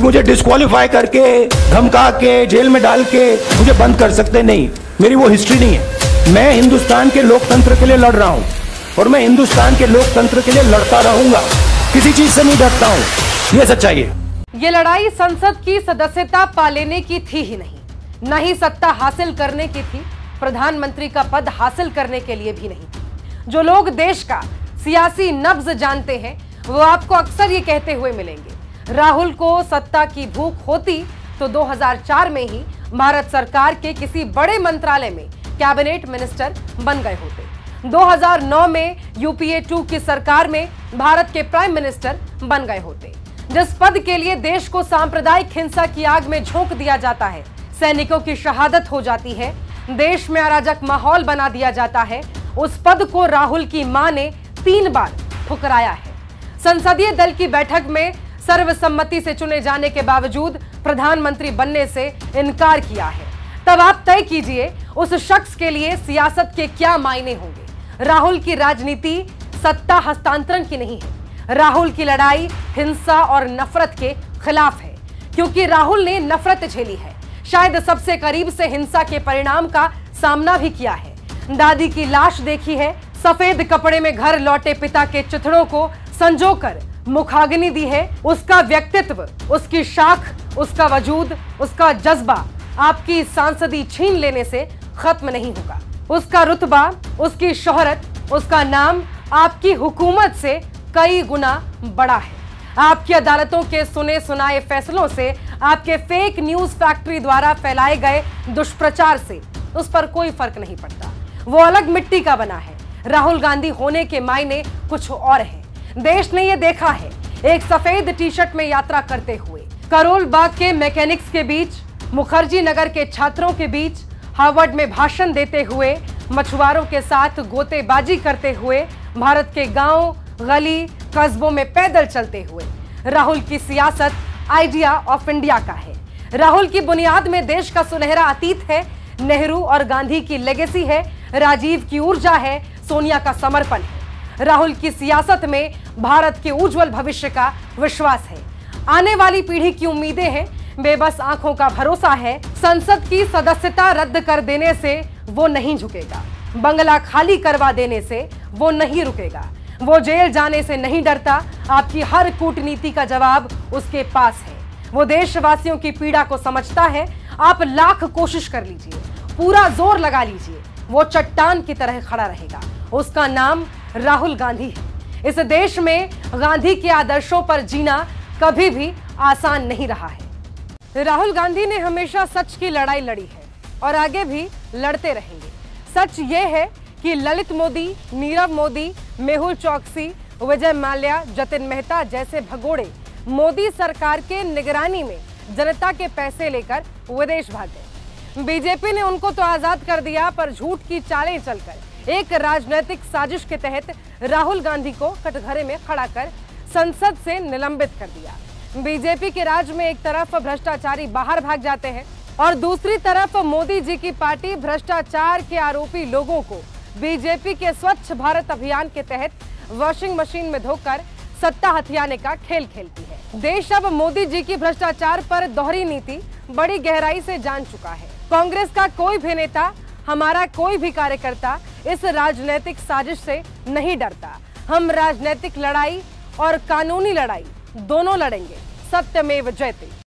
मुझे डिस्क्वालीफाई करके, धमका के, जेल में डाल के मुझे बंद कर सकते नहीं। मेरी वो हिस्ट्री नहीं है। मैं हिंदुस्तान के लोकतंत्र के लिए लड़ रहा हूं और मैं हिंदुस्तान के लोकतंत्र के लिए लड़ता रहूंगा। किसी चीज से नहीं डरता हूं, ये सच्चाई है। ये लड़ाई संसद की सदस्यता पा लेने की थी ही नहीं, न ही सत्ता हासिल करने की थी, प्रधानमंत्री का पद हासिल करने के लिए भी नहीं थी। जो लोग देश का सियासी नब्ज जानते हैं वो आपको अक्सर ये कहते हुए मिलेंगे, राहुल को सत्ता की भूख होती तो 2004 में ही भारत सरकार के किसी बड़े मंत्रालय में कैबिनेट मिनिस्टर बन गए होते। 2009 में यूपीए 2 की सरकार में भारत के प्राइम मिनिस्टर बन गए होते। जिस पद के लिए देश को सांप्रदायिक हिंसा की आग में झोंक दिया जाता है, सैनिकों की शहादत हो जाती है, देश में अराजक माहौल बना दिया जाता है, उस पद को राहुल की मां ने 3 बार ठुकराया है। संसदीय दल की बैठक में सर्वसम्मति से चुने जाने के बावजूद प्रधानमंत्री बनने से इनकार किया है। तब आप तय कीजिए उस शख्स के लिए सियासत के क्या मायने होंगे। राहुल की राजनीति सत्ता हस्तांतरण की नहीं है। राहुल की लड़ाई हिंसा और नफरत के खिलाफ है, क्योंकि राहुल ने नफरत झेली है, शायद सबसे करीब से हिंसा के परिणाम का सामना भी किया है। दादी की लाश देखी है, सफेद कपड़े में घर लौटे पिता के चिथड़ों को संजोकर मुखाग्नि दी है। उसका व्यक्तित्व, उसकी शाख, उसका वजूद, उसका जज्बा आपकी सांसदी छीन लेने से खत्म नहीं होगा। उसका रुतबा, उसकी शोहरत, उसका नाम आपकी हुकूमत से कई गुना बड़ा है। आपकी अदालतों के सुने सुनाए फैसलों से, आपके फेक न्यूज फैक्ट्री द्वारा फैलाए गए दुष्प्रचार से उस पर कोई फर्क नहीं पड़ता। वो अलग मिट्टी का बना है। राहुल गांधी होने के मायने कुछ और है। देश ने ये देखा है, एक सफेद टी शर्ट में यात्रा करते हुए, करोल बाग के मैकेनिक्स के बीच, मुखर्जी नगर के छात्रों के बीच, हार्वर्ड में भाषण देते हुए, मछुआरों के साथ गोतेबाजी करते हुए, भारत के गांव, गली, कस्बों में पैदल चलते हुए। राहुल की सियासत आइडिया ऑफ इंडिया का है। राहुल की बुनियाद में देश का सुनहरा अतीत है, नेहरू और गांधी की लेगेसी है, राजीव की ऊर्जा है, सोनिया का समर्पण है। राहुल की सियासत में भारत के उज्जवल भविष्य का विश्वास है, आने वाली पीढ़ी की उम्मीदें हैं, बेबस आंखों का भरोसा है। संसद की सदस्यता रद्द कर देने से वो नहीं झुकेगा, बंगला खाली करवा देने से वो नहीं रुकेगा, वो जेल जाने से नहीं डरता। आपकी हर कूटनीति का जवाब उसके पास है। वो देशवासियों की पीड़ा को समझता है। आप लाख कोशिश कर लीजिए, पूरा जोर लगा लीजिए, वो चट्टान की तरह खड़ा रहेगा। उसका नाम राहुल गांधी है। इस देश में गांधी के आदर्शों पर जीना कभी भी आसान नहीं रहा है। राहुल गांधी ने हमेशा सच की लड़ाई लड़ी है और आगे भी लड़ते रहेंगे। सच ये है कि ललित मोदी, नीरव मोदी, मेहुल चौकसी, विजय माल्या, जतिन मेहता जैसे भगोड़े मोदी सरकार के निगरानी में जनता के पैसे लेकर विदेश भाग गए। बीजेपी ने उनको तो आजाद कर दिया, पर झूठ की चालें चलकर एक राजनीतिक साजिश के तहत राहुल गांधी को कटघरे में खड़ा कर संसद से निलंबित कर दिया। बीजेपी के राज में एक तरफ भ्रष्टाचारी बाहर भाग जाते हैं और दूसरी तरफ मोदी जी की पार्टी भ्रष्टाचार के आरोपी लोगों को बीजेपी के स्वच्छ भारत अभियान के तहत वॉशिंग मशीन में धोकर सत्ता हथियाने का खेल खेलती है। देश अब मोदी जी की भ्रष्टाचार पर दोहरी नीति बड़ी गहराई से जान चुका है। कांग्रेस का कोई भी नेता, हमारा कोई भी कार्यकर्ता इस राजनीतिक साजिश से नहीं डरता। हम राजनीतिक लड़ाई और कानूनी लड़ाई दोनों लड़ेंगे। सत्यमेव जयते।